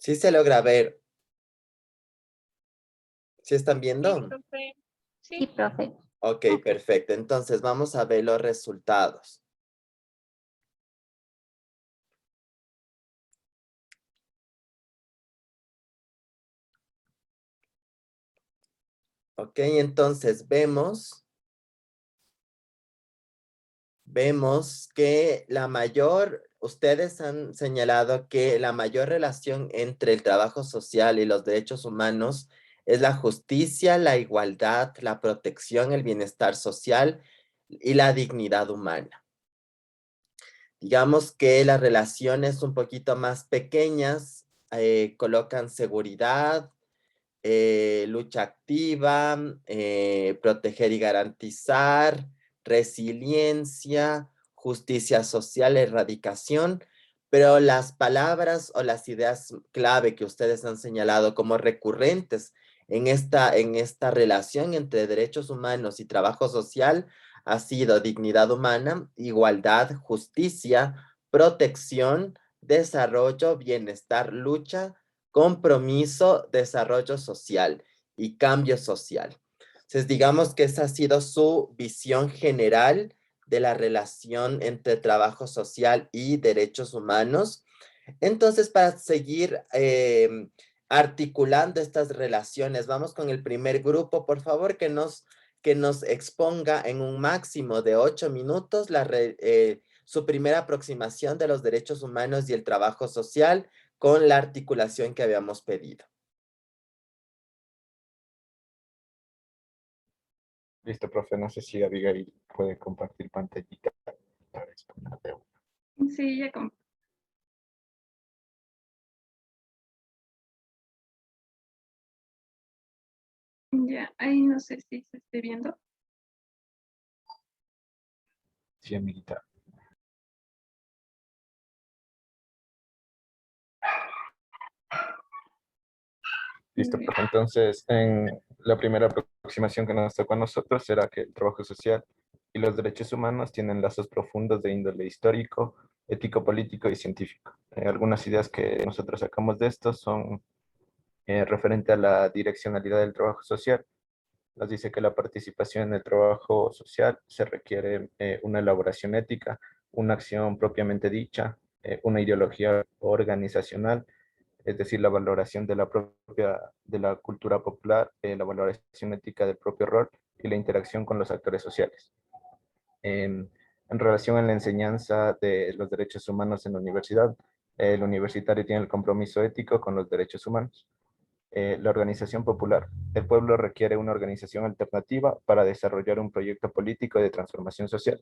Sí se logra ver. ¿Sí están Sí, viendo? profe. Sí, Sí. profe. Ok, perfecto. Entonces vamos a ver los resultados. Ok, entonces vemos que ustedes han señalado que la mayor relación entre el trabajo social y los derechos humanos es la justicia, la igualdad, la protección, el bienestar social y la dignidad humana. Digamos que las relaciones un poquito más pequeñas colocan seguridad, lucha activa, proteger y garantizar, resiliencia, justicia social, erradicación, pero las palabras o las ideas clave que ustedes han señalado como recurrentes en esta relación entre derechos humanos y trabajo social ha sido dignidad humana, igualdad, justicia, protección, desarrollo, bienestar, lucha, compromiso, desarrollo social y cambio social. Entonces, digamos que esa ha sido su visión general de la relación entre trabajo social y derechos humanos. Entonces, para seguir articulando estas relaciones, vamos con el primer grupo, por favor, que nos exponga en un máximo de 8 minutos su primera aproximación de los derechos humanos y el trabajo social con la articulación que habíamos pedido. Listo, profe. No sé si Abigail puede compartir pantallita para exponer de una. Sí, ya ya, ahí no sé si se esté viendo. Sí, amiguita. Listo, Bien. profe. Entonces, en la primera aproximación que nos tocó a nosotros será que el trabajo social y los derechos humanos tienen lazos profundos de índole histórico, ético, político y científico. Algunas ideas que nosotros sacamos de esto son referente a la direccionalidad del trabajo social. Nos dice que la participación en el trabajo social se requiere una elaboración ética, una acción propiamente dicha, una ideología organizacional, es decir, la valoración de de la cultura popular, la valoración ética del propio rol y la interacción con los actores sociales. En relación a la enseñanza de los derechos humanos en la universidad, el universitario tiene el compromiso ético con los derechos humanos. La organización popular. El pueblo requiere una organización alternativa para desarrollar un proyecto político de transformación social.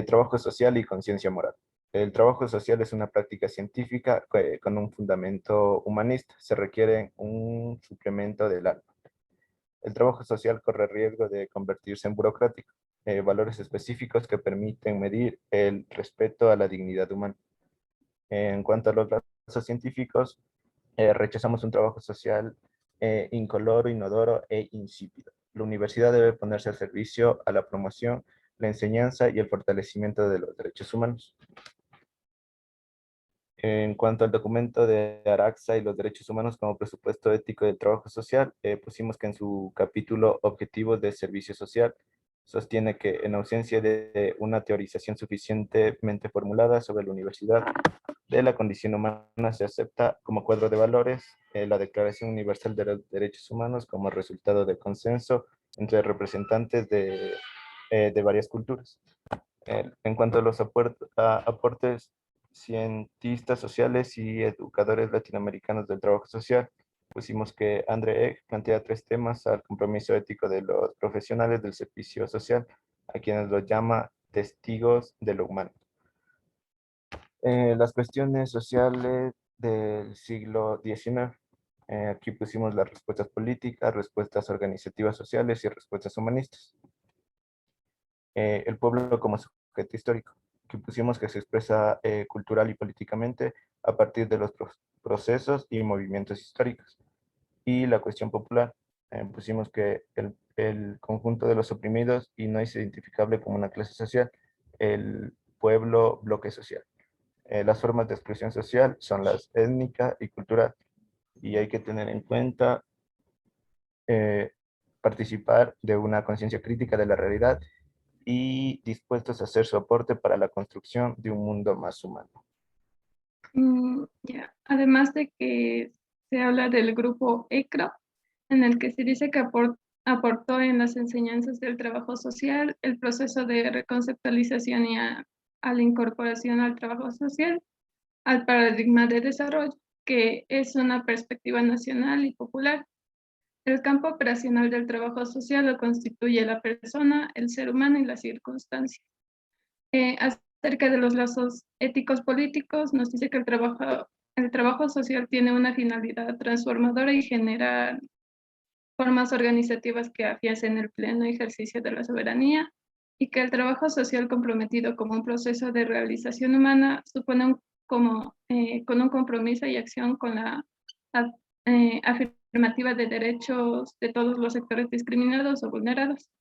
Trabajo social y conciencia moral. El trabajo social es una práctica científica con un fundamento humanista. Se requiere un suplemento del alma. El trabajo social corre riesgo de convertirse en burocrático. Valores específicos que permiten medir el respeto a la dignidad humana. En cuanto a los lazos científicos, rechazamos un trabajo social incoloro, inodoro e insípido. La universidad debe ponerse al servicio a la promoción, la enseñanza y el fortalecimiento de los derechos humanos. En cuanto al documento de Araxa y los derechos humanos como presupuesto ético del trabajo social, pusimos que en su capítulo Objetivos de Servicio Social sostiene que en ausencia de una teorización suficientemente formulada sobre la universidad de la condición humana se acepta como cuadro de valores la Declaración Universal de los Derechos Humanos como resultado de consenso entre representantes de varias culturas. En cuanto a los aportes cientistas sociales y educadores latinoamericanos del trabajo social, pusimos que André Egg plantea 3 temas al compromiso ético de los profesionales del servicio social, a quienes los llama testigos de lo humano. Las cuestiones sociales del siglo XIX. Aquí pusimos las respuestas políticas, respuestas organizativas sociales y respuestas humanistas. El pueblo como sujeto histórico. Aquí pusimos que se expresa cultural y políticamente a partir de los procesos y movimientos históricos. Y la cuestión popular. Pusimos que el conjunto de los oprimidos y no es identificable como una clase social, el pueblo bloque social. Las formas de exclusión social son las étnica y cultural, y hay que tener en cuenta eh, participar de una conciencia crítica de la realidad y dispuestos a hacer su aporte para la construcción de un mundo más humano. Ya. Además de que se habla del grupo ECRO, en el que se dice que aportó en las enseñanzas del trabajo social el proceso de reconceptualización y a la incorporación al trabajo social, al paradigma de desarrollo, que es una perspectiva nacional y popular. El campo operacional del trabajo social lo constituye la persona, el ser humano y las circunstancias. Acerca de los lazos éticos políticos, nos dice que el trabajo social tiene una finalidad transformadora y genera formas organizativas que afiancen el pleno ejercicio de la soberanía, y que el trabajo social comprometido como un proceso de realización humana supone con un compromiso y acción con la afirmativa de derechos de todos los sectores discriminados o vulnerados.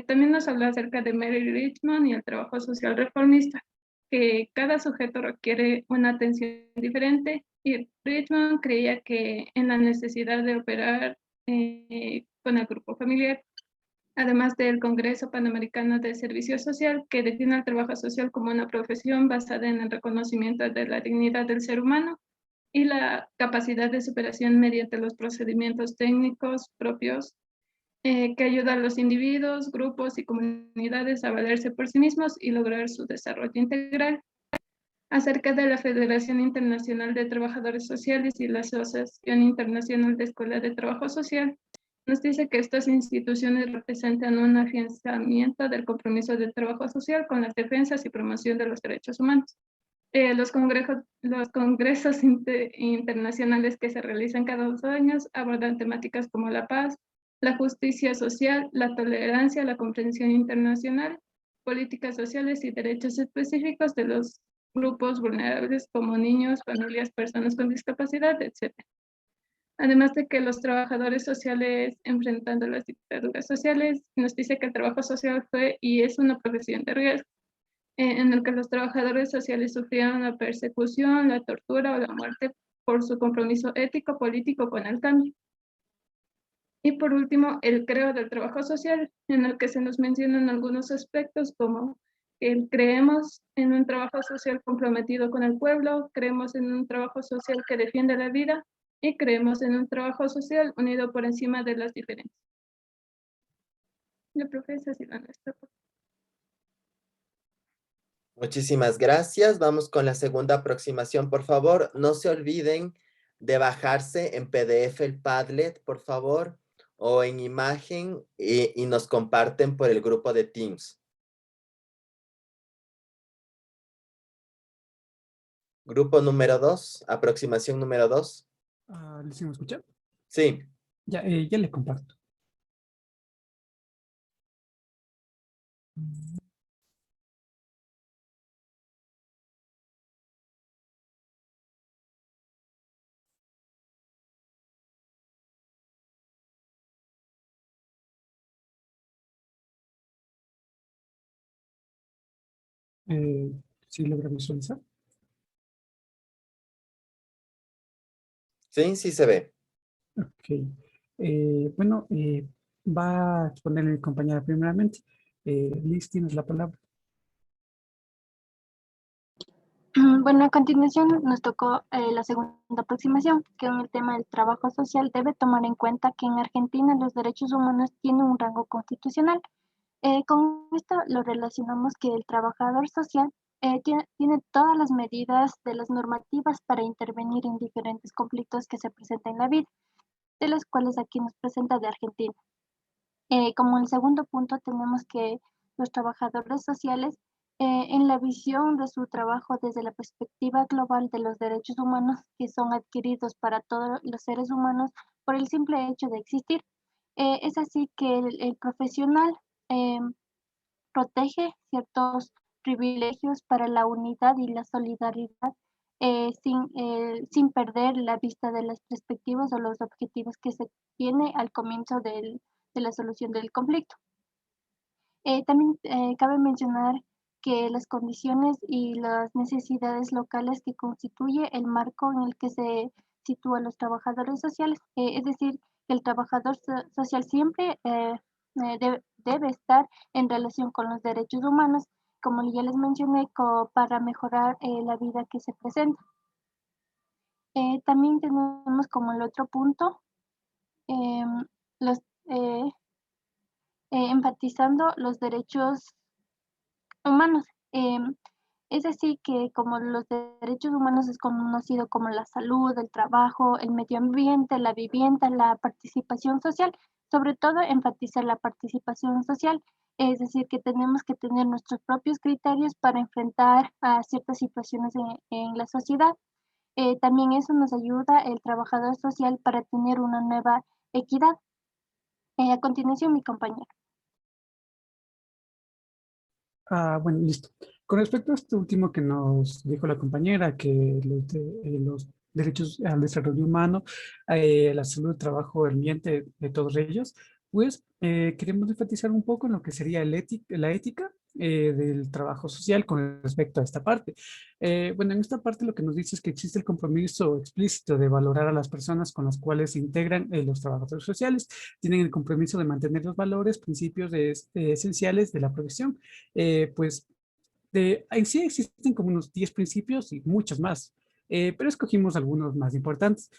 También nos habla acerca de Mary Richmond y el trabajo social reformista, que cada sujeto requiere una atención diferente, y Richmond creía que en la necesidad de operar con el grupo familiar, además del Congreso Panamericano de Servicio Social, que define el trabajo social como una profesión basada en el reconocimiento de la dignidad del ser humano y la capacidad de superación mediante los procedimientos técnicos propios, que ayuda a los individuos, grupos y comunidades a valerse por sí mismos y lograr su desarrollo integral. Acerca de la Federación Internacional de Trabajadores Sociales y la Asociación Internacional de Escuelas de Trabajo Social, nos dice que estas instituciones representan un afianzamiento del compromiso de trabajo social con las defensas y promoción de los derechos humanos. Los congresos internacionales que se realizan cada 2 años abordan temáticas como la paz, la justicia social, la tolerancia, la comprensión internacional, políticas sociales y derechos específicos de los grupos vulnerables como niños, familias, personas con discapacidad, etc. Además de que los trabajadores sociales enfrentando las dictaduras sociales, nos dice que el trabajo social fue y es una profesión de riesgo, en el que los trabajadores sociales sufrieron la persecución, la tortura o la muerte por su compromiso ético, político con el cambio. Y por último, el creo del trabajo social, en el que se nos mencionan algunos aspectos como el creemos en un trabajo social comprometido con el pueblo, creemos en un trabajo social que defiende la vida y creemos en un trabajo social unido por encima de las diferencias. La profesora Silvana está. Muchísimas gracias. Vamos con la segunda aproximación, por favor. No se olviden de bajarse en PDF el Padlet, por favor, o en imagen y nos comparten por el grupo de Teams. Grupo número 2, aproximación número 2. ¿Les me escucha? Sí. Ya le comparto. ¿Sí logra visualizar? Sí, sí se ve. Ok. Bueno, va a exponer mi compañera primeramente. Liz, tienes la palabra. Bueno, a continuación nos tocó la segunda aproximación, que en el tema del trabajo social debe tomar en cuenta que en Argentina los derechos humanos tienen un rango constitucional. Con esto lo relacionamos que el trabajador social tiene todas las medidas de las normativas para intervenir en diferentes conflictos que se presentan en la vida, de los cuales aquí nos presenta de Argentina. Como el segundo punto tenemos que los trabajadores sociales, en la visión de su trabajo desde la perspectiva global de los derechos humanos que son adquiridos para todos los seres humanos por el simple hecho de existir. Es así que el profesional protege ciertos privilegios para la unidad y la solidaridad, sin perder la vista de las perspectivas o los objetivos que se tiene al comienzo de la solución del conflicto. También cabe mencionar que las condiciones y las necesidades locales que constituye el marco en el que se sitúan los trabajadores sociales. Es decir, que el trabajador social siempre debe estar en relación con los derechos humanos, como ya les mencioné, para mejorar la vida que se presenta. También tenemos como el otro punto, em, los, enfatizando los derechos humanos. Es así que como los derechos humanos es conocido como la salud, el trabajo, el medio ambiente, la vivienda, la participación social, sobre todo enfatizar la participación social, es decir, que tenemos que tener nuestros propios criterios para enfrentar a ciertas situaciones en la sociedad. También eso nos ayuda el trabajador social para tener una nueva equidad. A continuación, mi compañero. Bueno, listo. Con respecto a esto último que nos dijo la compañera, que los derechos al desarrollo humano, la salud, el trabajo, el ambiente de todos ellos, pues queremos enfatizar un poco en lo que sería la ética del trabajo social con respecto a esta parte. Bueno, en esta parte lo que nos dice es que existe el compromiso explícito de valorar a las personas con las cuales se integran los trabajadores sociales. Tienen el compromiso de mantener los valores, principios esenciales de la profesión. Pues en sí existen como unos 10 principios y muchos más, pero escogimos algunos más importantes.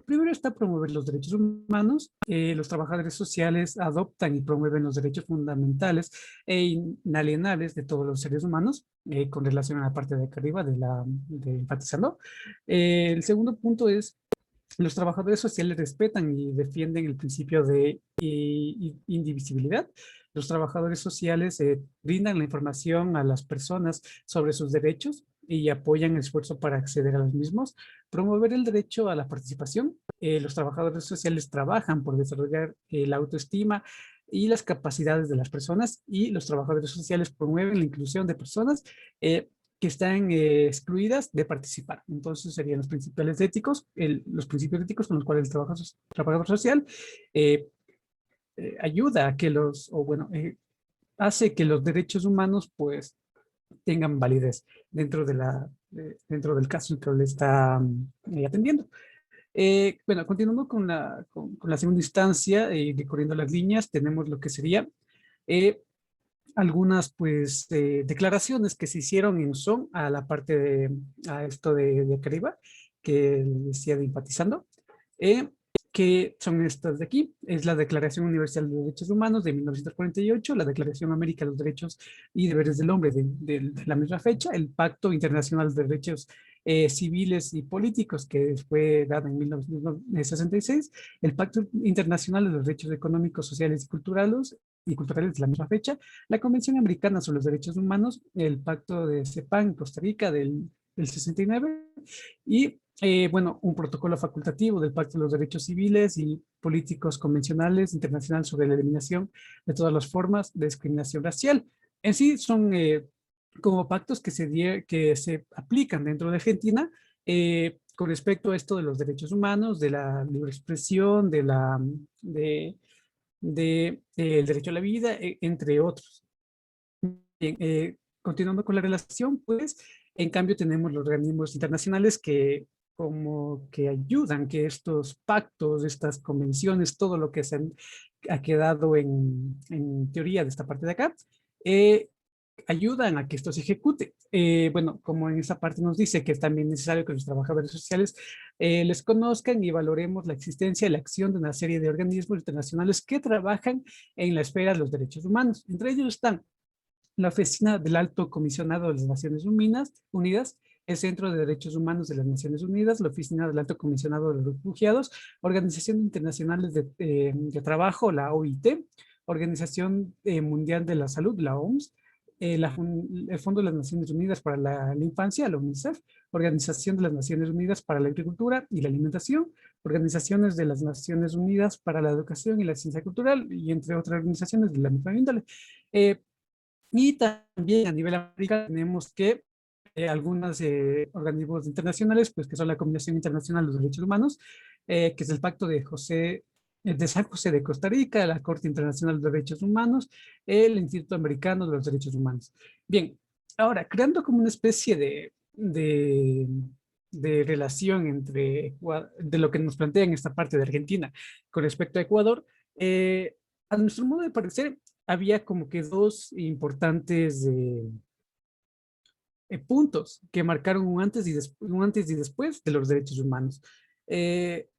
Primero está promover los derechos humanos. Los trabajadores sociales adoptan y promueven los derechos fundamentales e inalienables de todos los seres humanos, con relación a la parte de acá arriba de enfatizando. El segundo punto es los trabajadores sociales respetan y defienden el principio de indivisibilidad. Los trabajadores sociales brindan la información a las personas sobre sus derechos y apoyan el esfuerzo para acceder a los mismos. Promover el derecho a la participación. Los trabajadores sociales trabajan por desarrollar la autoestima y las capacidades de las personas, y los trabajadores sociales promueven la inclusión de personas que están excluidas de participar. Entonces serían los principios éticos, los principios éticos con los cuales el trabajador social ayuda a que hace que los derechos humanos pues tengan validez dentro dentro del caso que le está atendiendo. Bueno, continuando con la segunda instancia, recorriendo las líneas, tenemos lo que sería algunas pues declaraciones que se hicieron en son a la parte a esto de acá arriba, que decía de empatizando, que son estas de aquí. Es la Declaración Universal de Derechos Humanos de 1948, la Declaración América de los Derechos y Deberes del Hombre de la misma fecha, el Pacto Internacional de Derechos Civiles y Políticos, que fue dado en 1966, el Pacto Internacional de los Derechos Económicos, Sociales y culturales de la misma fecha, la Convención Americana sobre los Derechos Humanos, el Pacto de CEPAN, Costa Rica, del 69, y bueno, un protocolo facultativo del Pacto de los Derechos Civiles y Políticos Convencionales Internacional sobre la eliminación de todas las formas de discriminación racial. En sí son como pactos que se aplican dentro de Argentina con respecto a esto de los derechos humanos, de la libre expresión, el derecho a la vida, entre otros. Bien, continuando con la relación, pues, en cambio tenemos los organismos internacionales que como que ayudan que estos pactos, estas convenciones, todo lo que ha quedado en teoría de esta parte de acá, ayudan a que esto se ejecute. Bueno, como en esa parte nos dice que es también necesario que los trabajadores sociales les conozcan y valoremos la existencia y la acción de una serie de organismos internacionales que trabajan en la esfera de los derechos humanos. Entre ellos están la Oficina del Alto Comisionado de las Naciones Unidas, el Centro de Derechos Humanos de las Naciones Unidas, la Oficina del Alto Comisionado de los Refugiados, Organización Internacional de Trabajo, la OIT, Organización Mundial de la Salud, la OMS, el Fondo de las Naciones Unidas para la Infancia, la UNICEF, Organización de las Naciones Unidas para la Agricultura y la Alimentación, Organizaciones de las Naciones Unidas para la Educación y la Ciencia Cultural, y entre otras organizaciones de la misma índole. Y también a nivel americano tenemos que algunos organismos internacionales, pues que son la Combinación Internacional de los Derechos Humanos, que es el Pacto de José de San José de Costa Rica, la Corte Internacional de Derechos Humanos, el Instituto Americano de los Derechos Humanos. Bien, ahora, creando como una especie de relación entre de lo que nos plantea en esta parte de Argentina con respecto a Ecuador, a nuestro modo de parecer, había como que dos importantes puntos que marcaron un antes y después de los derechos humanos. Eh,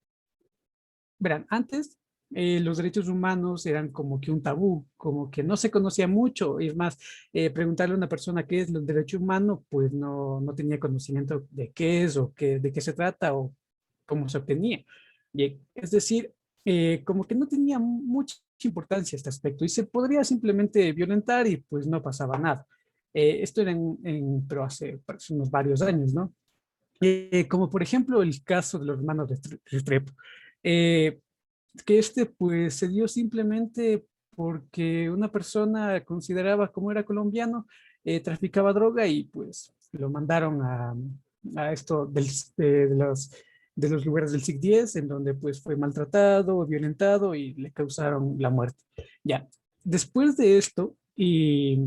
Verán, antes los derechos humanos eran como que un tabú, como que no se conocía mucho. Y es más, preguntarle a una persona qué es el derecho humano, pues no tenía conocimiento de qué es o de qué se trata o cómo se obtenía. Bien, es decir, como que no tenía mucha importancia este aspecto y se podría simplemente violentar y pues no pasaba nada. Esto era pero hace parece, unos varios años, ¿no? Como por ejemplo el caso de los hermanos Restrepo. Eh, que este pues se dio simplemente porque una persona consideraba como era colombiano, traficaba droga y pues lo mandaron a esto de los lugares del SIC-10 en donde pues fue maltratado, violentado y le causaron la muerte. Ya, después de esto y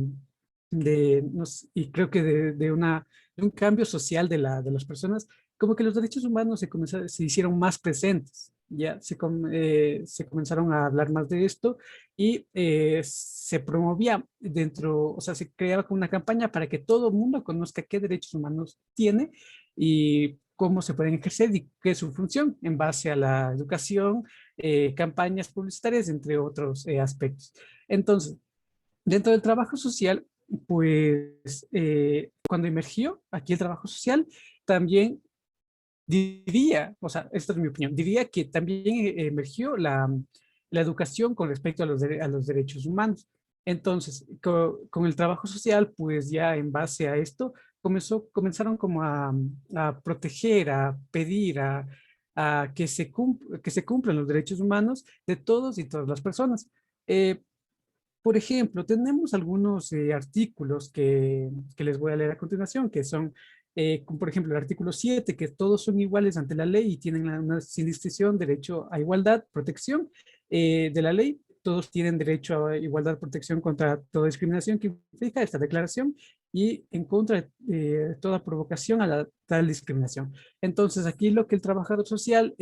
creo que de un cambio social de las personas, como que los derechos humanos se hicieron más presentes, ya se comenzaron a hablar más de esto y se promovía o sea, se creaba como una campaña para que todo el mundo conozca qué derechos humanos tiene y cómo se pueden ejercer y qué es su función en base a la educación, campañas publicitarias, entre otros aspectos. Entonces, dentro del trabajo social, pues cuando emergió aquí el trabajo social, también diría, o sea, esta es mi opinión, diría que también emergió la educación con respecto a a los derechos humanos. Entonces, con el trabajo social, pues ya en base a esto, comenzaron como a proteger, a pedir, a que se cumplan los derechos humanos de todos y todas las personas. Eh, por ejemplo, tenemos algunos artículos que les voy a leer a continuación, que son, como por ejemplo, el artículo 7, que todos son iguales ante la ley y tienen una sin distinción derecho a igualdad, protección de la ley. Todos tienen derecho a igualdad, protección contra toda discriminación que implica esta declaración y en contra de toda provocación a la tal discriminación. Entonces, aquí lo que el trabajador social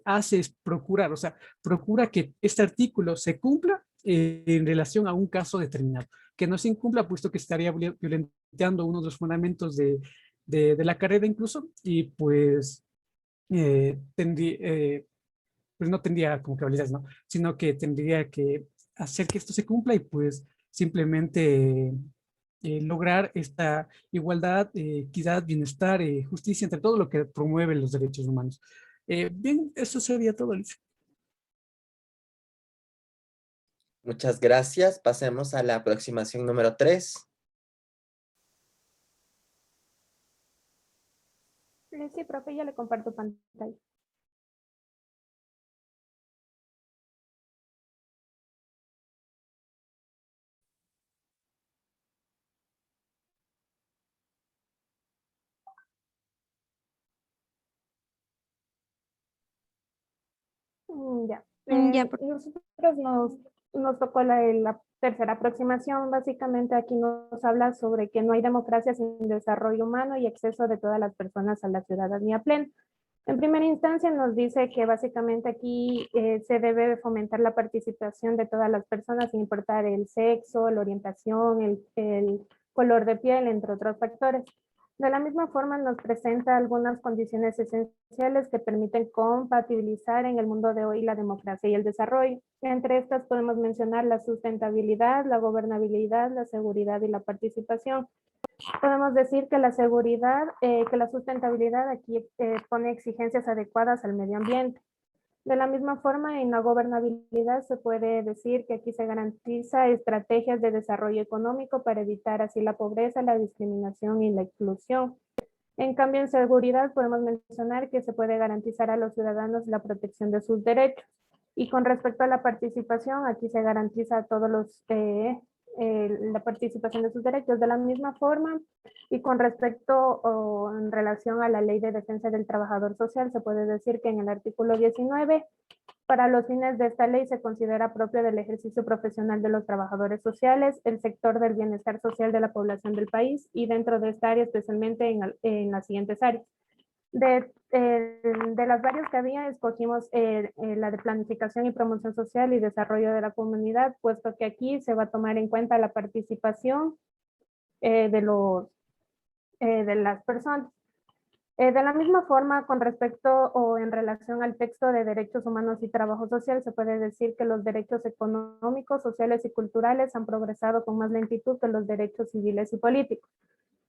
hace es procurar, o sea, procura que este artículo se cumpla en relación a un caso determinado, que no se incumpla, puesto que estaría violentando uno de los fundamentos de la carrera incluso, y pues, pues no tendría como que validez, ¿no? Sino que tendría que hacer que esto se cumpla y pues simplemente lograr esta igualdad, equidad, bienestar, justicia entre todo lo que promueve los derechos humanos. Bien, eso sería todo, Alicia. Muchas gracias. Pasemos a la aproximación número 3. Sí, profe, ya le comparto pantalla. Ya. Nosotros nos tocó la tercera aproximación. Básicamente aquí nos habla sobre que no hay democracia sin desarrollo humano y acceso de todas las personas a la ciudadanía plena. En primera instancia nos dice que básicamente aquí se debe fomentar la participación de todas las personas sin importar el sexo, la orientación, el color de piel, entre otros factores. De la misma forma nos presenta algunas condiciones esenciales que permiten compatibilizar en el mundo de hoy la democracia y el desarrollo. Entre estas podemos mencionar la sustentabilidad, la gobernabilidad, la seguridad y la participación. Podemos decir que la seguridad, que la sustentabilidad aquí pone exigencias adecuadas al medio ambiente. De la misma forma, en la gobernabilidad se puede decir que aquí se garantiza estrategias de desarrollo económico para evitar así la pobreza, la discriminación y la exclusión. En cambio, en seguridad podemos mencionar que se puede garantizar a los ciudadanos la protección de sus derechos. Y con respecto a la participación, aquí se garantiza a todos la participación de sus derechos de la misma forma. Y con respecto o en relación a la Ley de Defensa del Trabajador Social, se puede decir que en el artículo 19 Para los fines de esta ley se considera propio del ejercicio profesional de los trabajadores sociales, el sector del bienestar social de la población del país y dentro de esta área especialmente en las siguientes áreas. De las varias que había, escogimos la de planificación y promoción social y desarrollo de la comunidad, puesto que aquí se va a tomar en cuenta la participación de las personas. De la misma forma, con respecto o en relación al texto de derechos humanos y trabajo social, se puede decir que los derechos económicos, sociales y culturales han progresado con más lentitud que los derechos civiles y políticos.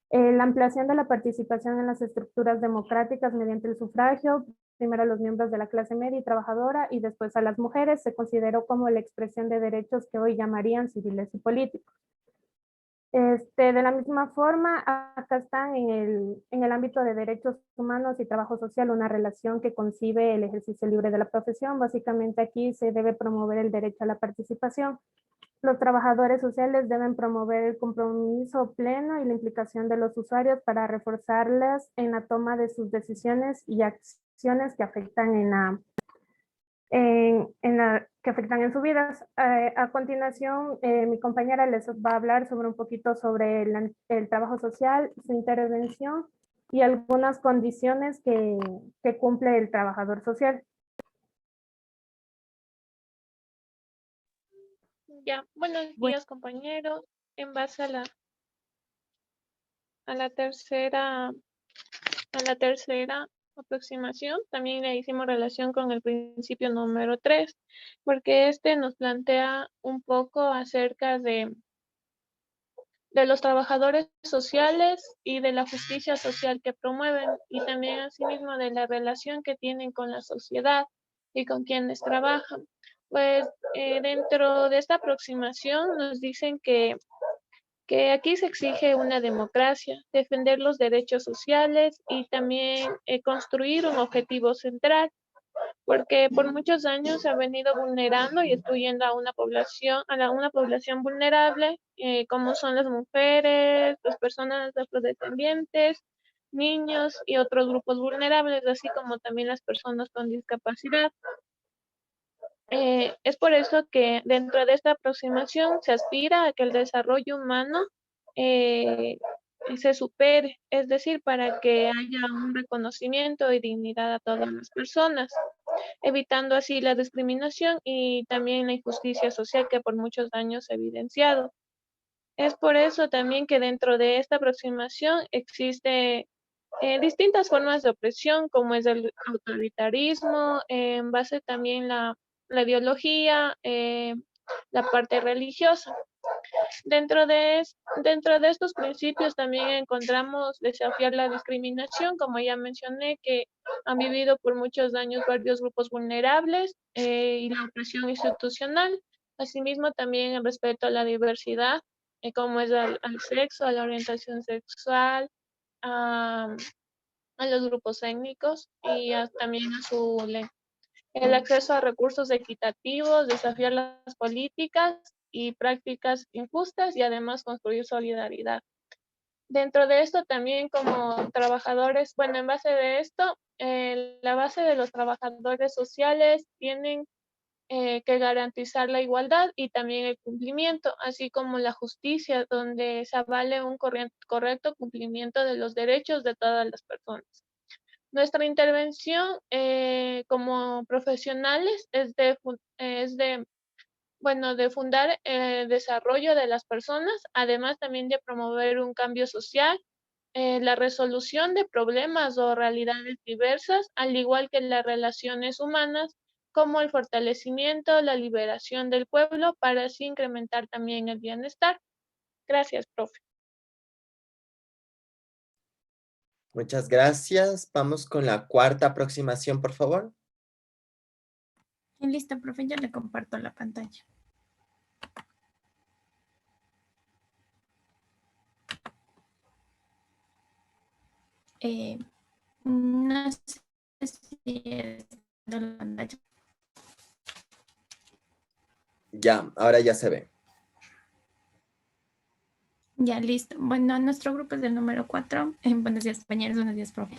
La ampliación de la participación en las estructuras democráticas mediante el sufragio, primero a los miembros de la clase media y trabajadora y después a las mujeres, se consideró como la expresión de derechos que hoy llamarían civiles y políticos. De la misma forma, acá están en el ámbito de derechos humanos y trabajo social una relación que concibe el ejercicio libre de la profesión. Básicamente aquí se debe promover el derecho a la participación. Los trabajadores sociales deben promover el compromiso pleno y la implicación de los usuarios para reforzarlas en la toma de sus decisiones y acciones que afectan que afectan en sus vidas. A continuación, mi compañera les va a hablar sobre un poquito sobre el trabajo social, su intervención y algunas condiciones que cumple el trabajador social. Ya, buenos días compañeros. En base a la tercera aproximación, también le hicimos relación con el principio número 3, porque este nos plantea un poco acerca de los trabajadores sociales y de la justicia social que promueven, y también asimismo de la relación que tienen con la sociedad y con quienes trabajan. Pues dentro de esta aproximación nos dicen que aquí se exige una democracia, defender los derechos sociales y también construir un objetivo central, porque por muchos años se ha venido vulnerando y excluyendo a una población, una población vulnerable, como son las mujeres, las personas afrodescendientes, niños y otros grupos vulnerables, así como también las personas con discapacidad. Es por eso que dentro de esta aproximación se aspira a que el desarrollo humano eh, se supere, es decir, para que haya un reconocimiento y dignidad a todas las personas, evitando así la discriminación y también la injusticia social que por muchos años se ha evidenciado. Es por eso también que dentro de esta aproximación existe distintas formas de opresión, como es el autoritarismo, en base también la ideología, la parte religiosa. Dentro de estos principios también encontramos desafiar la discriminación, como ya mencioné, que han vivido por muchos años varios grupos vulnerables, y la opresión institucional. Asimismo, también el respeto a la diversidad, como es al sexo, a la orientación sexual, a los grupos étnicos y también a su lengua. El acceso a recursos equitativos, desafiar las políticas y prácticas injustas y además construir solidaridad. Dentro de esto también como trabajadores, bueno, en base de esto, la base de los trabajadores sociales tienen que garantizar la igualdad y también el cumplimiento, así como la justicia, donde se avale un correcto cumplimiento de los derechos de todas las personas. Nuestra intervención como profesionales de fundar el desarrollo de las personas, además también de promover un cambio social, la resolución de problemas o realidades diversas, al igual que las relaciones humanas, como el fortalecimiento, la liberación del pueblo, para así incrementar también el bienestar. Gracias, profe. Muchas gracias. Vamos con la cuarta aproximación, por favor. Listo, profe, yo le comparto la pantalla. No sé si es de la pantalla. Ya, ahora ya se ve. Ya, listo. Bueno, nuestro grupo es del número 4. Buenos días, compañeros. Buenos días, profe.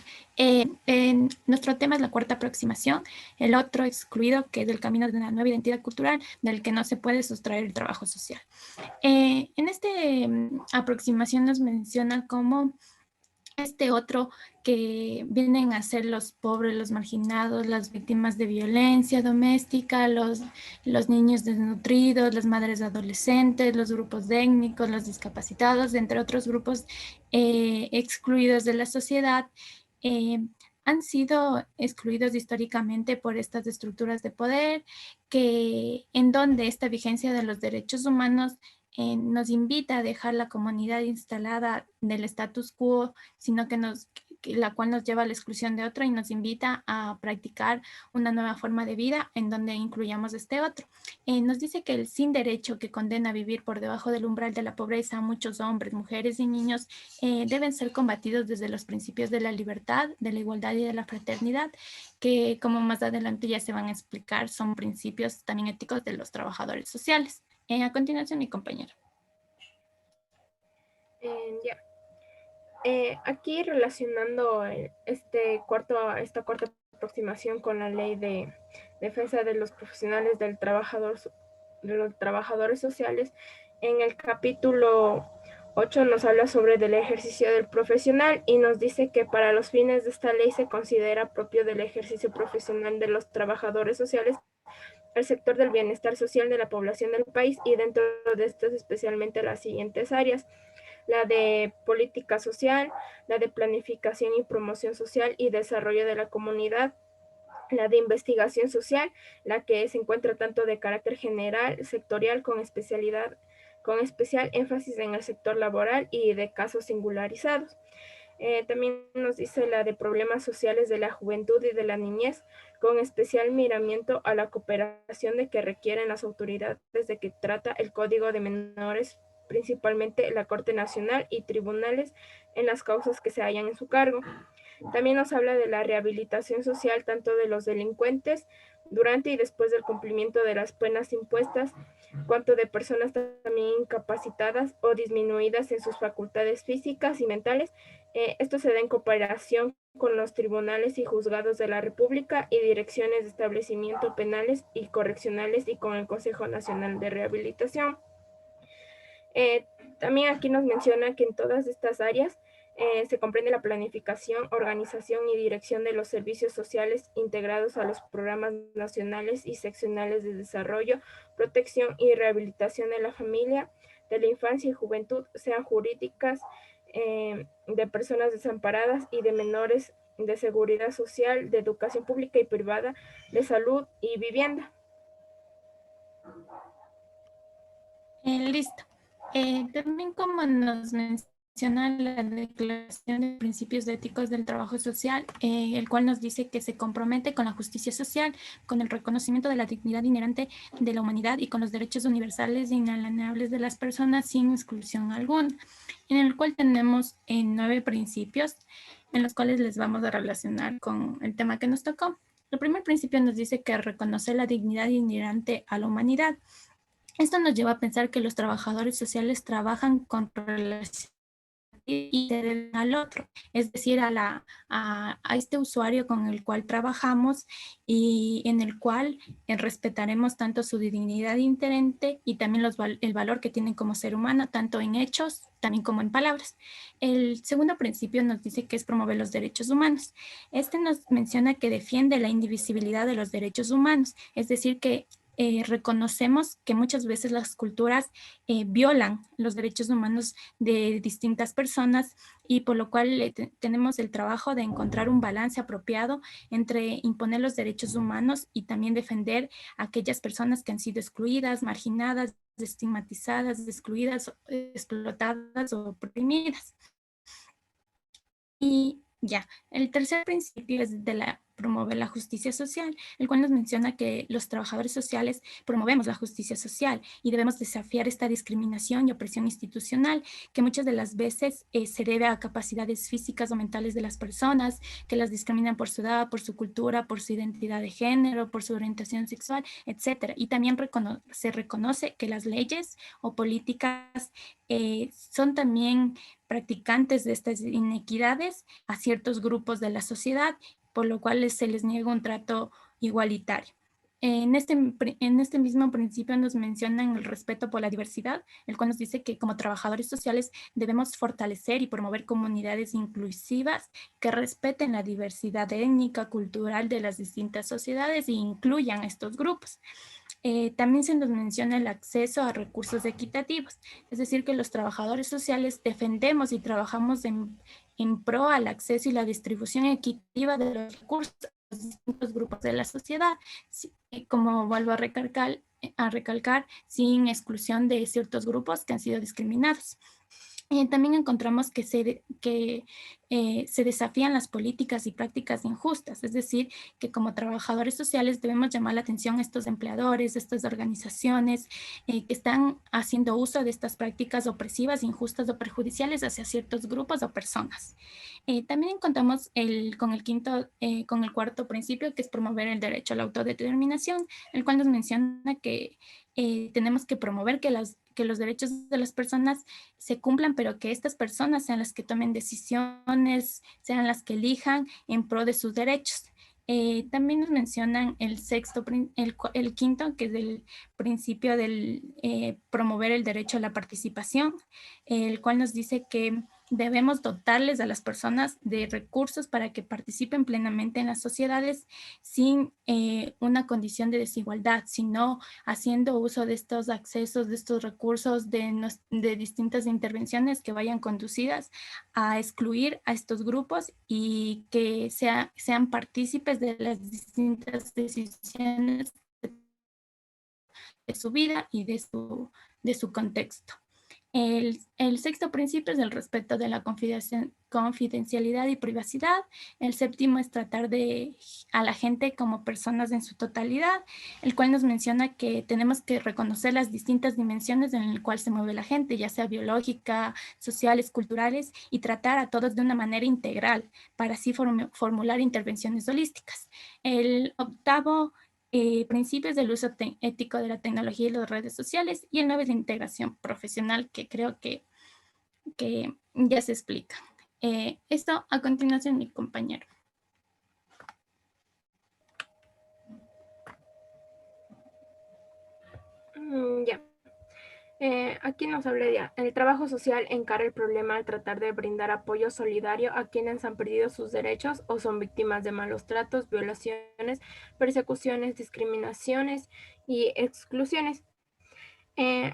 Nuestro tema es la cuarta aproximación. El otro excluido, que es el camino de una nueva identidad cultural, del que no se puede sustraer el trabajo social. En esta aproximación nos menciona cómo este otro que vienen a ser los pobres, los marginados, las víctimas de violencia doméstica, los niños desnutridos, las madres adolescentes, los grupos étnicos, los discapacitados, entre otros grupos excluidos de la sociedad, han sido excluidos históricamente por estas estructuras de poder, en donde esta vigencia de los derechos humanos nos invita a dejar la comunidad instalada del status quo, sino la cual nos lleva a la exclusión de otro y nos invita a practicar una nueva forma de vida en donde incluyamos este otro. Nos dice que el sin derecho que condena a vivir por debajo del umbral de la pobreza a muchos hombres, mujeres y niños deben ser combatidos desde los principios de la libertad, de la igualdad y de la fraternidad, que como más adelante ya se van a explicar, son principios también éticos de los trabajadores sociales. A continuación, mi compañero. Ya. Aquí relacionando esta cuarta aproximación con la ley de defensa de los profesionales de los trabajadores sociales, en el capítulo 8 nos habla sobre el ejercicio del profesional y nos dice que para los fines de esta ley se considera propio del ejercicio profesional de los trabajadores sociales el sector del bienestar social de la población del país, y dentro de estas especialmente las siguientes áreas: la de política social, la de planificación y promoción social y desarrollo de la comunidad, la de investigación social, la que se encuentra tanto de carácter general, sectorial, con especial énfasis en el sector laboral y de casos singularizados. También nos dice la de problemas sociales de la juventud y de la niñez, con especial miramiento a la cooperación de que requieren las autoridades de que trata el Código de Menores, principalmente la Corte Nacional y tribunales en las causas que se hallan en su cargo. También nos habla de la rehabilitación social tanto de los delincuentes durante y después del cumplimiento de las penas impuestas, cuanto de personas también incapacitadas o disminuidas en sus facultades físicas y mentales. Esto se da en cooperación con los tribunales y juzgados de la República y direcciones de establecimiento penales y correccionales y con el Consejo Nacional de Rehabilitación. También aquí nos menciona que en todas estas áreas se comprende la planificación, organización y dirección de los servicios sociales integrados a los programas nacionales y seccionales de desarrollo, protección y rehabilitación de la familia, de la infancia y juventud, sean jurídicas, de personas desamparadas y de menores, de seguridad social, de educación pública y privada, de salud y vivienda. Listo. También como nos menciona la Declaración de Principios Éticos del Trabajo Social, el cual nos dice que se compromete con la justicia social, con el reconocimiento de la dignidad inherente de la humanidad y con los derechos universales e inalienables de las personas sin exclusión alguna, en el cual tenemos 9 principios en los cuales les vamos a relacionar con el tema que nos tocó. El primer principio nos dice que reconocer la dignidad inherente a la humanidad. Esto nos lleva a pensar que los trabajadores sociales trabajan con relación y se deben al otro, es decir, a este usuario con el cual trabajamos y en el cual respetaremos tanto su dignidad inherente y también el valor que tienen como ser humano, tanto en hechos, también como en palabras. El segundo principio nos dice que es promover los derechos humanos. Este nos menciona que defiende la indivisibilidad de los derechos humanos, es decir, que reconocemos que muchas veces las culturas violan los derechos humanos de distintas personas y por lo cual tenemos el trabajo de encontrar un balance apropiado entre imponer los derechos humanos y también defender a aquellas personas que han sido excluidas, marginadas, estigmatizadas, excluidas, explotadas o oprimidas. Y ya, el tercer principio es de la promover la justicia social, el cual nos menciona que los trabajadores sociales promovemos la justicia social y debemos desafiar esta discriminación y opresión institucional que muchas de las veces se debe a capacidades físicas o mentales de las personas, que las discriminan por su edad, por su cultura, por su identidad de género, por su orientación sexual, etc. Y también se reconoce que las leyes o políticas son también practicantes de estas inequidades a ciertos grupos de la sociedad, por lo cual se les niega un trato igualitario. En este mismo principio nos mencionan el respeto por la diversidad, el cual nos dice que como trabajadores sociales debemos fortalecer y promover comunidades inclusivas que respeten la diversidad étnica, cultural de las distintas sociedades e incluyan a estos grupos. También se nos menciona el acceso a recursos equitativos, es decir, que los trabajadores sociales defendemos y trabajamos en pro al acceso y la distribución equitativa de los recursos a los distintos grupos de la sociedad, como vuelvo a recalcar, sin exclusión de ciertos grupos que han sido discriminados. También encontramos que se desafían las políticas y prácticas injustas, es decir, que como trabajadores sociales debemos llamar la atención a estos empleadores, a estas organizaciones que están haciendo uso de estas prácticas opresivas, injustas o perjudiciales hacia ciertos grupos o personas. También encontramos con el cuarto principio, que es promover el derecho a la autodeterminación, el cual nos menciona que tenemos que promover que los derechos de las personas se cumplan, pero que estas personas sean las que tomen decisiones, sean las que elijan en pro de sus derechos. También nos mencionan el quinto, que es el principio del promover el derecho a la participación, el cual nos dice que debemos dotarles a las personas de recursos para que participen plenamente en las sociedades sin una condición de desigualdad, sino haciendo uso de estos accesos, de estos recursos, de distintas intervenciones que vayan conducidas a excluir a estos grupos y que sean partícipes de las distintas decisiones de su vida y de su contexto. El sexto principio es el respeto de la confidencialidad y privacidad. El séptimo es tratar a la gente como personas en su totalidad, el cual nos menciona que tenemos que reconocer las distintas dimensiones en las cuales se mueve la gente, ya sea biológica, sociales, culturales, y tratar a todos de una manera integral para así formular intervenciones holísticas. El octavo principios del uso ético de la tecnología y las redes sociales, y el 9 es la integración profesional, que creo que ya se explica. Esto a continuación mi compañero. Ya. Aquí nos habla ya. El trabajo social encara el problema al tratar de brindar apoyo solidario a quienes han perdido sus derechos o son víctimas de malos tratos, violaciones, persecuciones, discriminaciones y exclusiones.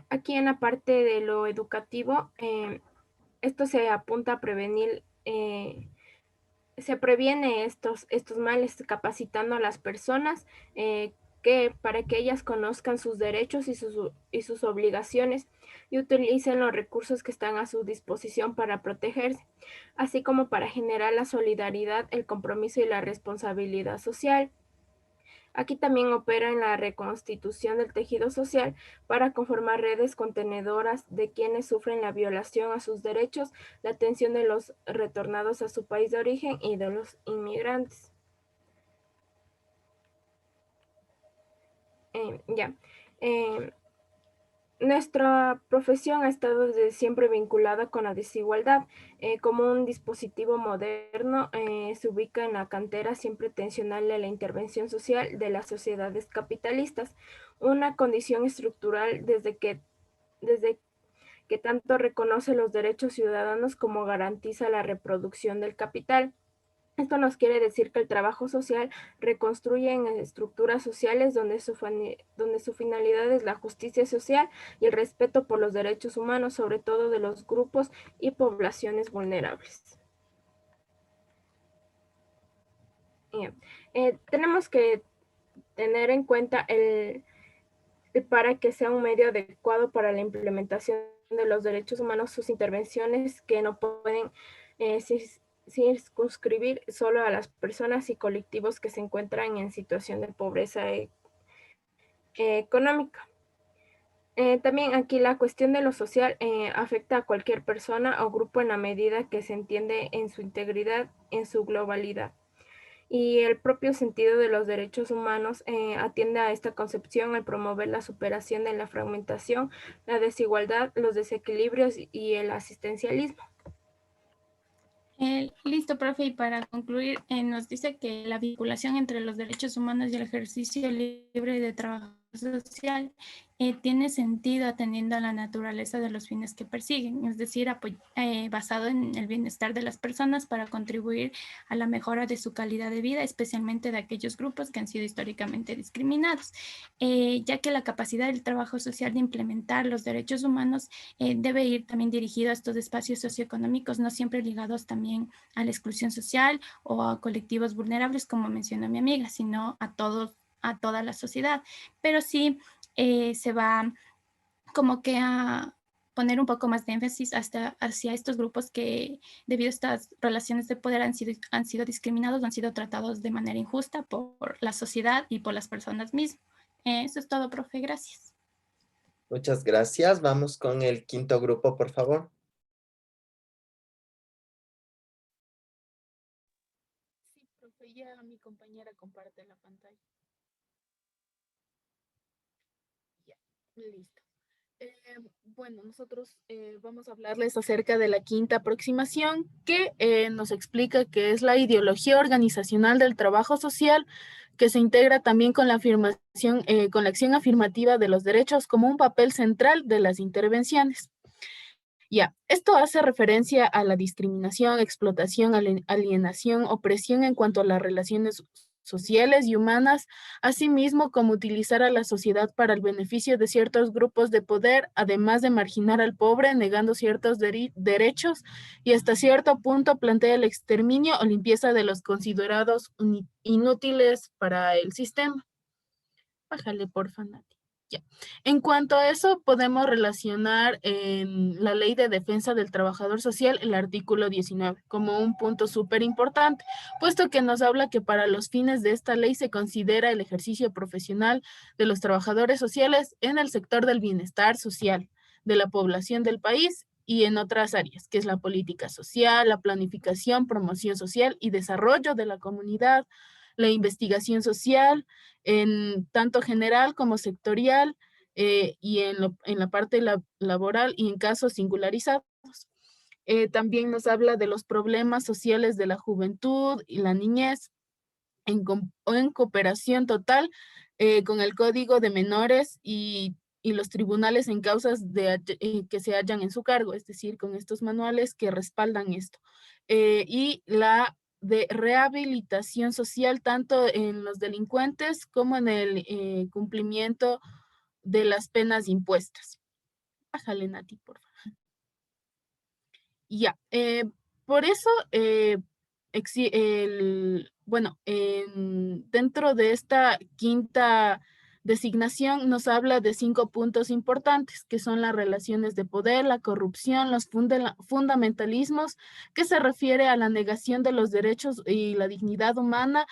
Aquí en la parte de lo educativo, esto se apunta a prevenir, se previene estos males capacitando a las personas para que ellas conozcan sus derechos y sus obligaciones y utilicen los recursos que están a su disposición para protegerse, así como para generar la solidaridad, el compromiso y la responsabilidad social. Aquí también opera en la reconstitución del tejido social para conformar redes contenedoras de quienes sufren la violación a sus derechos, la atención de los retornados a su país de origen y de los inmigrantes. Nuestra profesión ha estado desde siempre vinculada con la desigualdad. Como un dispositivo moderno, se ubica en la cantera siempre tensional de la intervención social de las sociedades capitalistas, una condición estructural desde que tanto reconoce los derechos ciudadanos como garantiza la reproducción del capital. Esto nos quiere decir que el trabajo social reconstruye en estructuras sociales donde su finalidad es la justicia social y el respeto por los derechos humanos, sobre todo de los grupos y poblaciones vulnerables. Tenemos que tener en cuenta para que sea un medio adecuado para la implementación de los derechos humanos, sus intervenciones que no pueden circunscribir solo a las personas y colectivos que se encuentran en situación de pobreza económica. También aquí la cuestión de lo social afecta a cualquier persona o grupo en la medida que se entiende en su integridad, en su globalidad. Y el propio sentido de los derechos humanos atiende a esta concepción al promover la superación de la fragmentación, la desigualdad, los desequilibrios y el asistencialismo. Listo, profe, y para concluir, nos dice que la vinculación entre los derechos humanos y el ejercicio libre de trabajo social tiene sentido atendiendo a la naturaleza de los fines que persiguen, es decir, basado en el bienestar de las personas para contribuir a la mejora de su calidad de vida, especialmente de aquellos grupos que han sido históricamente discriminados, ya que la capacidad del trabajo social de implementar los derechos humanos debe ir también dirigido a estos espacios socioeconómicos, no siempre ligados también a la exclusión social o a colectivos vulnerables, como mencionó mi amiga, sino a toda la sociedad. Pero sí se va como que a poner un poco más de énfasis hacia estos grupos que debido a estas relaciones de poder han sido discriminados, han sido tratados de manera injusta por la sociedad y por las personas mismas. Eso es todo, profe. Gracias. Muchas gracias. Vamos con el quinto grupo, por favor. Sí, profe, ya mi compañera comparte la pantalla. Ya, listo. Bueno, nosotros vamos a hablarles acerca de la quinta aproximación que nos explica qué es la ideología organizacional del trabajo social, que se integra también con la con la acción afirmativa de los derechos como un papel central de las intervenciones. Ya, esto hace referencia a la discriminación, explotación, alienación, opresión en cuanto a las relaciones sociales y humanas, asimismo como utilizar a la sociedad para el beneficio de ciertos grupos de poder, además de marginar al pobre, negando ciertos derechos y hasta cierto punto plantea el exterminio o limpieza de los considerados inútiles para el sistema. Bájale, porfa, Nati. Ya. En cuanto a eso, podemos relacionar en la Ley de Defensa del Trabajador Social el artículo 19 como un punto súper importante, puesto que nos habla que para los fines de esta ley se considera el ejercicio profesional de los trabajadores sociales en el sector del bienestar social de la población del país y en otras áreas, que es la política social, la planificación, promoción social y desarrollo de la comunidad, la investigación social, en tanto general como sectorial y en la parte laboral y en casos singularizados. También nos habla de los problemas sociales de la juventud y la niñez en cooperación total con el Código de Menores y los tribunales en causas que se hallan en su cargo, es decir, con estos manuales que respaldan esto. Y la de rehabilitación social, tanto en los delincuentes como en el cumplimiento de las penas impuestas. Bájale, Nati, por favor. Ya, por eso, bueno, dentro de esta quinta designación nos habla de 5 puntos importantes, que son las relaciones de poder, la corrupción, los fundamentalismos, que se refiere a la negación de los derechos y la dignidad humana,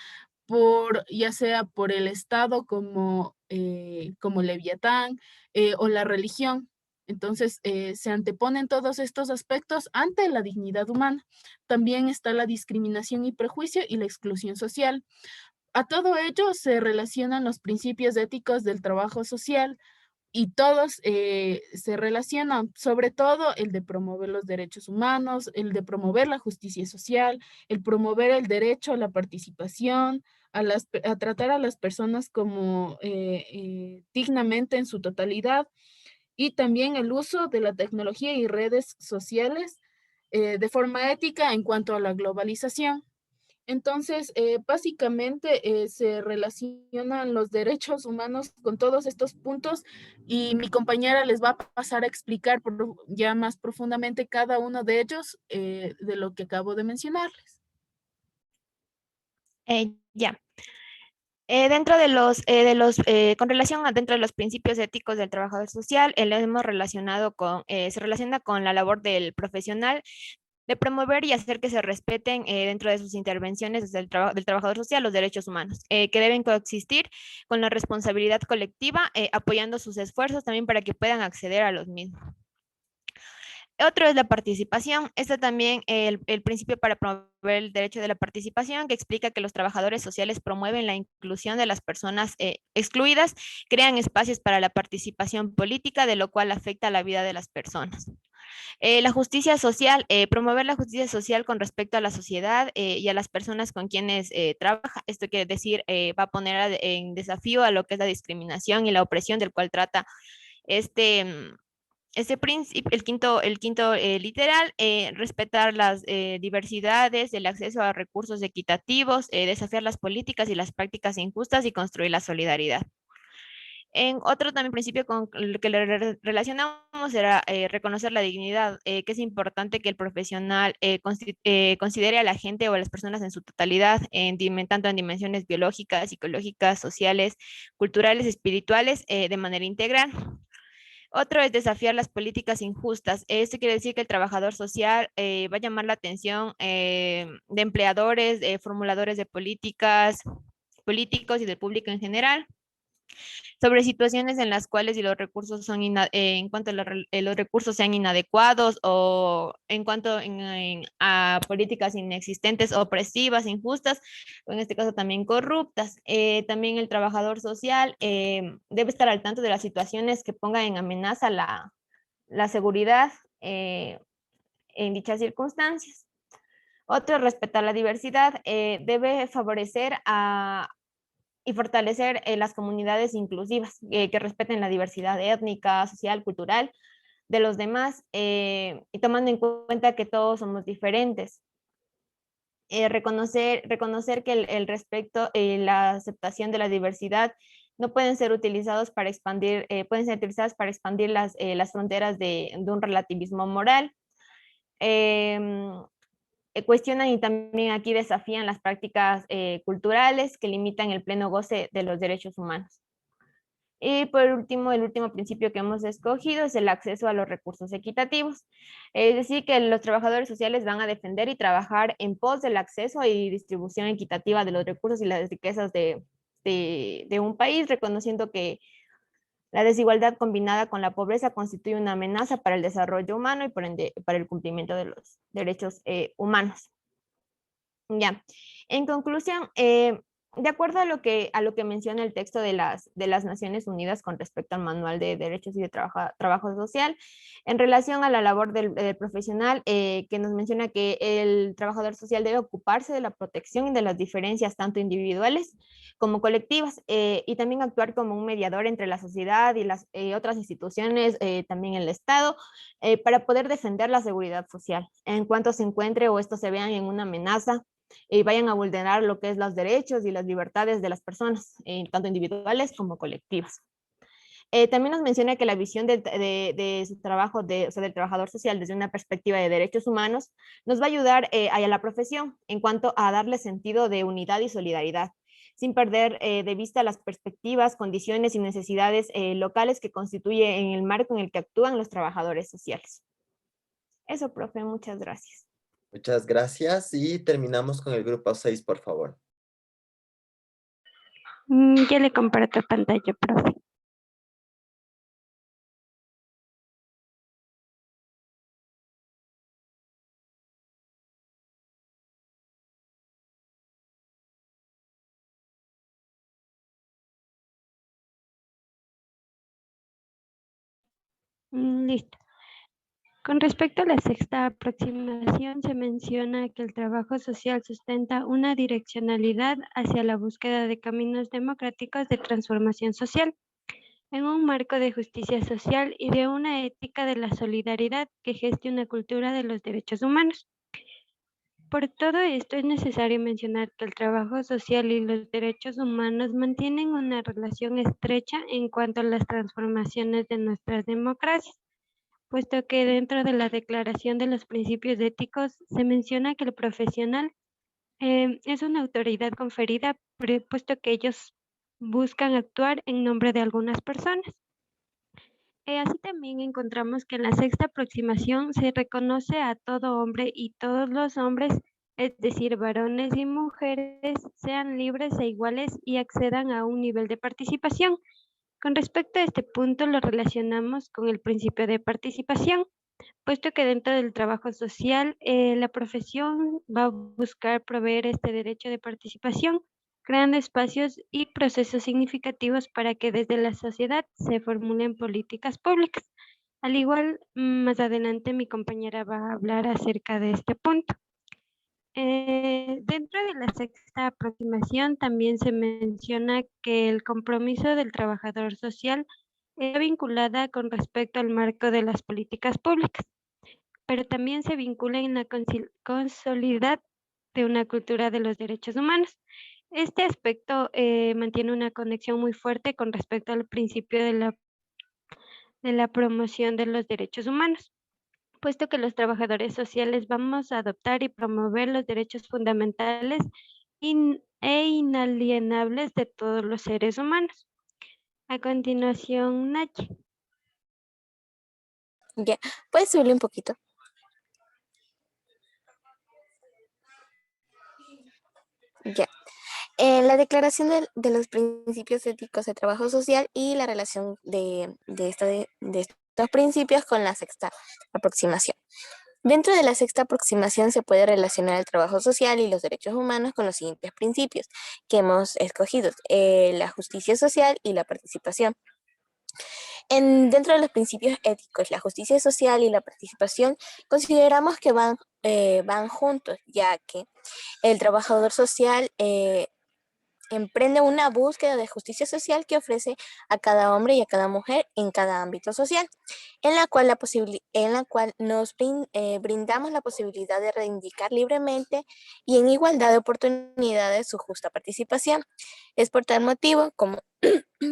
ya sea por el Estado como Leviatán o la religión. Entonces, se anteponen todos estos aspectos ante la dignidad humana. También está la discriminación y prejuicio y la exclusión social. A todo ello se relacionan los principios éticos del trabajo social y todos se relacionan, sobre todo el de promover los derechos humanos, el de promover la justicia social, el promover el derecho a la participación, a tratar a las personas como dignamente en su totalidad, y también el uso de la tecnología y redes sociales de forma ética en cuanto a la globalización. Entonces, básicamente se relacionan los derechos humanos con todos estos puntos y mi compañera les va a pasar a explicar ya más profundamente cada uno de ellos de lo que acabo de mencionarles. Ya. Con relación a dentro de los principios éticos del trabajador social, lo hemos relacionado se relaciona con la labor del profesional de promover y hacer que se respeten dentro de sus intervenciones desde del trabajador social los derechos humanos, que deben coexistir con la responsabilidad colectiva, apoyando sus esfuerzos también para que puedan acceder a los mismos. Otro es la participación. Este también, el principio para promover el derecho de la participación, que explica que los trabajadores sociales promueven la inclusión de las personas excluidas, crean espacios para la participación política, de lo cual afecta la vida de las personas. La justicia social, promover la justicia social con respecto a la sociedad y a las personas con quienes trabaja. Esto quiere decir, va a poner en desafío a lo que es la discriminación y la opresión del cual trata este principio, el quinto literal, respetar las diversidades, el acceso a recursos equitativos, desafiar las políticas y las prácticas injustas y construir la solidaridad. En otro también principio con el que le relacionamos era reconocer la dignidad, que es importante que el profesional considere a la gente o a las personas en su totalidad, tanto en dimensiones biológicas, psicológicas, sociales, culturales, espirituales, de manera integral. Otro es desafiar las políticas injustas. Esto quiere decir que el trabajador social va a llamar la atención de empleadores, de formuladores de políticas, políticos y del público en general, sobre situaciones en las cuales los recursos son en cuanto a los recursos sean inadecuados o en cuanto a políticas inexistentes, opresivas, injustas, o en este caso también corruptas. También el trabajador social debe estar al tanto de las situaciones que pongan en amenaza la seguridad en dichas circunstancias. Otro, respetar la diversidad, debe favorecer y fortalecer las comunidades inclusivas que respeten la diversidad étnica, social, cultural de los demás, y tomando en cuenta que todos somos diferentes. Reconocer que el respeto y la aceptación de la diversidad no pueden ser utilizados para expandir, pueden ser utilizadas para expandir las fronteras de un relativismo moral. Cuestionan y también aquí desafían las prácticas culturales que limitan el pleno goce de los derechos humanos. Y por último, el último principio que hemos escogido es el acceso a los recursos equitativos. Es decir, que los trabajadores sociales van a defender y trabajar en pos del acceso y distribución equitativa de los recursos y las riquezas de un país, reconociendo que la desigualdad combinada con la pobreza constituye una amenaza para el desarrollo humano y por ende para el cumplimiento de los derechos humanos. Ya. En conclusión, de acuerdo a lo que menciona el texto de las Naciones Unidas con respecto al Manual de Derechos y de Trabajo Social, en relación a la labor del profesional, que nos menciona que el trabajador social debe ocuparse de la protección y de las diferencias tanto individuales como colectivas, y también actuar como un mediador entre la sociedad y las otras instituciones, también el Estado, para poder defender la seguridad social en cuanto se encuentre o estos se vean en una amenaza y vayan a vulnerar lo que es los derechos y las libertades de las personas, tanto individuales como colectivas. También nos menciona que la visión de su trabajo, o sea, del trabajador social desde una perspectiva de derechos humanos, nos va a ayudar a la profesión en cuanto a darle sentido de unidad y solidaridad, sin perder de vista las perspectivas, condiciones y necesidades locales que constituye en el marco en el que actúan los trabajadores sociales. Eso, profe, muchas gracias. Muchas gracias y terminamos con el grupo 6, por favor. Ya le comparto pantalla, profe. Listo. Con respecto a la sexta aproximación, se menciona que el trabajo social sustenta una direccionalidad hacia la búsqueda de caminos democráticos de transformación social, en un marco de justicia social y de una ética de la solidaridad que geste una cultura de los derechos humanos. Por todo esto es necesario mencionar que el trabajo social y los derechos humanos mantienen una relación estrecha en cuanto a las transformaciones de nuestras democracias, puesto que dentro de la Declaración de los Principios Éticos se menciona que el profesional es una autoridad conferida, puesto que ellos buscan actuar en nombre de algunas personas. Así también encontramos que en la sexta aproximación se reconoce a todo hombre y todos los hombres, es decir, varones y mujeres, sean libres e iguales y accedan a un nivel de participación. Con respecto a este punto, lo relacionamos con el principio de participación, puesto que dentro del trabajo social, la profesión va a buscar proveer este derecho de participación, creando espacios y procesos significativos para que desde la sociedad se formulen políticas públicas. Al igual, más adelante mi compañera va a hablar acerca de este punto. Dentro de la sexta aproximación también se menciona que el compromiso del trabajador social está vinculada con respecto al marco de las políticas públicas, pero también se vincula en la consolidad de una cultura de los derechos humanos. Este aspecto mantiene una conexión muy fuerte con respecto al principio de la promoción de los derechos humanos, puesto que los trabajadores sociales vamos a adoptar y promover los derechos fundamentales e inalienables de todos los seres humanos. A continuación, Nachi. Ya, ¿puedes subirle un poquito? Ya. La declaración de los principios éticos de trabajo social y la relación de estos principios con la sexta aproximación. Dentro de la sexta aproximación se puede relacionar el trabajo social y los derechos humanos con los siguientes principios que hemos escogido: la justicia social y la participación. Dentro de los principios éticos, la justicia social y la participación consideramos que van juntos, ya que el trabajador social emprende una búsqueda de justicia social que ofrece a cada hombre y a cada mujer en cada ámbito social, en la cual nos brindamos la posibilidad de reivindicar libremente y en igualdad de oportunidades su justa participación. Es por tal motivo,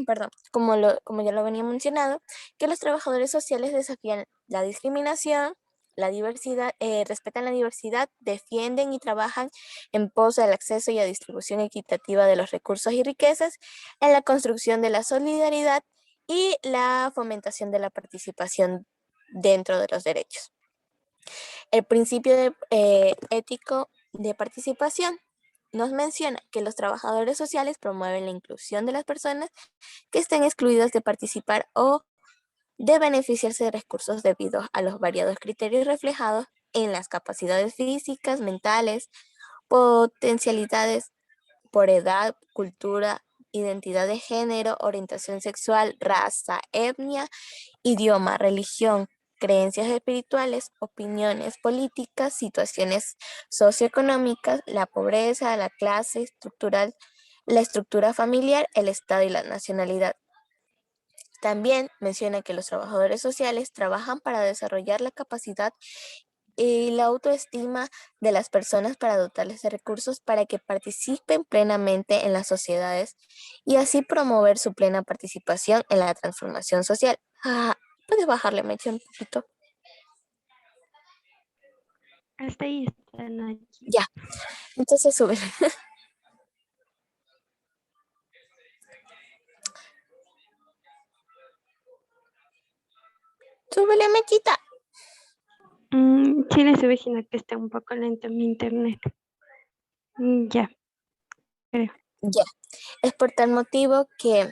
perdón, como ya lo venía mencionado, que los trabajadores sociales desafían la discriminación, la diversidad, respetan la diversidad, defienden y trabajan en pos del acceso y la distribución equitativa de los recursos y riquezas, en la construcción de la solidaridad y la fomentación de la participación dentro de los derechos. El principio ético de participación nos menciona que los trabajadores sociales promueven la inclusión de las personas que estén excluidas de participar o de beneficiarse de recursos debido a los variados criterios reflejados en las capacidades físicas, mentales, potencialidades por edad, cultura, identidad de género, orientación sexual, raza, etnia, idioma, religión, creencias espirituales, opiniones políticas, situaciones socioeconómicas, la pobreza, la clase estructural, la estructura familiar, el estado y la nacionalidad. También menciona que los trabajadores sociales trabajan para desarrollar la capacidad y la autoestima de las personas para dotarles de recursos para que participen plenamente en las sociedades y así promover su plena participación en la transformación social. ¿Puedes bajarle, Meche, un poquito? Hasta ahí está, Nachi. Ya, entonces sube. Súbele, Mechita. Sí, le sube, sino que está un poco lento mi internet. Ya, creo. Ya, es por tal motivo que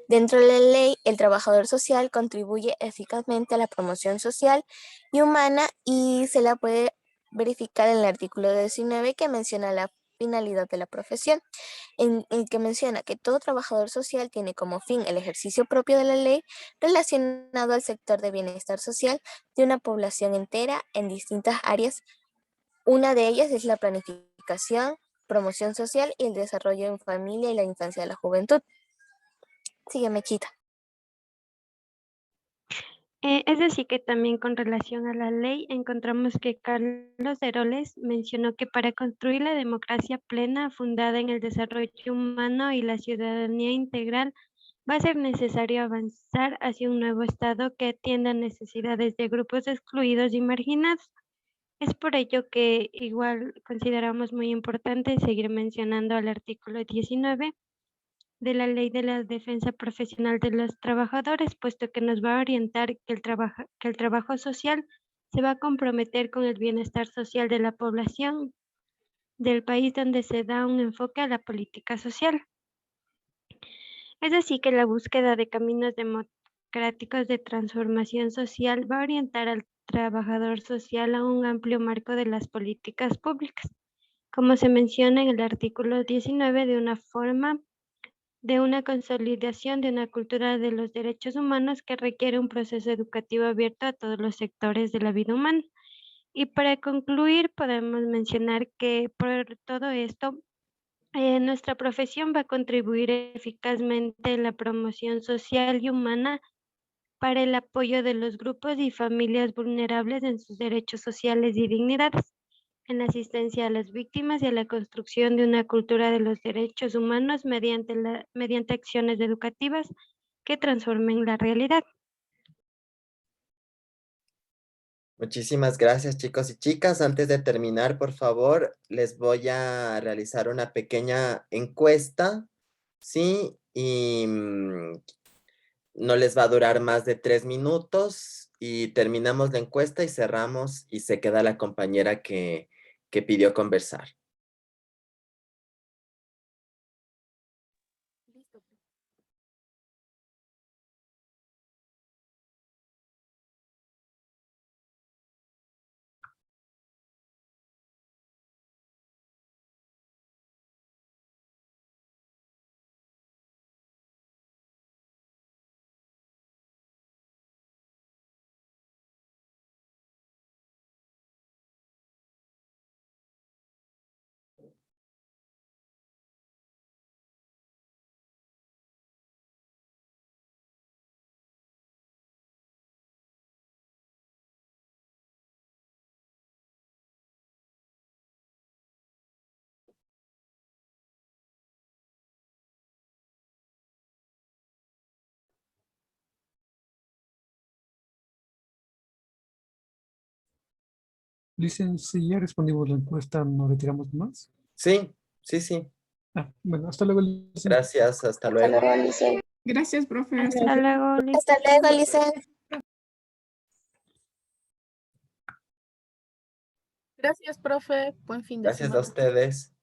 dentro de la ley el trabajador social contribuye eficazmente a la promoción social y humana y se la puede verificar en el artículo 19 que menciona la finalidad de la profesión, en el que menciona que todo trabajador social tiene como fin el ejercicio propio de la ley relacionado al sector de bienestar social de una población entera en distintas áreas. Una de ellas es la planificación, promoción social y el desarrollo en familia y la infancia de la juventud. Sigue, Mechita. Es decir, que también con relación a la ley encontramos que Carlos Heroles mencionó que para construir la democracia plena fundada en el desarrollo humano y la ciudadanía integral va a ser necesario avanzar hacia un nuevo Estado que atienda necesidades de grupos excluidos y marginados. Es por ello que igual consideramos muy importante seguir mencionando al artículo 19 de la Ley de la Defensa Profesional de los Trabajadores, puesto que nos va a orientar que el trabajo social se va a comprometer con el bienestar social de la población del país donde se da un enfoque a la política social. Es así que la búsqueda de caminos democráticos de transformación social va a orientar al trabajador social a un amplio marco de las políticas públicas, como se menciona en el artículo 19, de una consolidación de una cultura de los derechos humanos que requiere un proceso educativo abierto a todos los sectores de la vida humana. Y para concluir, podemos mencionar que por todo esto, nuestra profesión va a contribuir eficazmente en la promoción social y humana para el apoyo de los grupos y familias vulnerables en sus derechos sociales y dignidades, en la asistencia a las víctimas y a la construcción de una cultura de los derechos humanos mediante acciones educativas que transformen la realidad. Muchísimas gracias, chicos y chicas. Antes de terminar, por favor, les voy a realizar una pequeña encuesta, ¿sí? Y no les va a durar más de 3 minutos y terminamos la encuesta y cerramos y se queda la compañera que pidió conversar. Licen, si ya respondimos la encuesta, ¿no retiramos más? Sí, sí, sí. Bueno, hasta luego, Licen. Gracias, hasta luego. Gracias, profe. Hasta luego, Liz. Hasta luego, Licen. Gracias, profe. Buen fin de Gracias a semana. ustedes.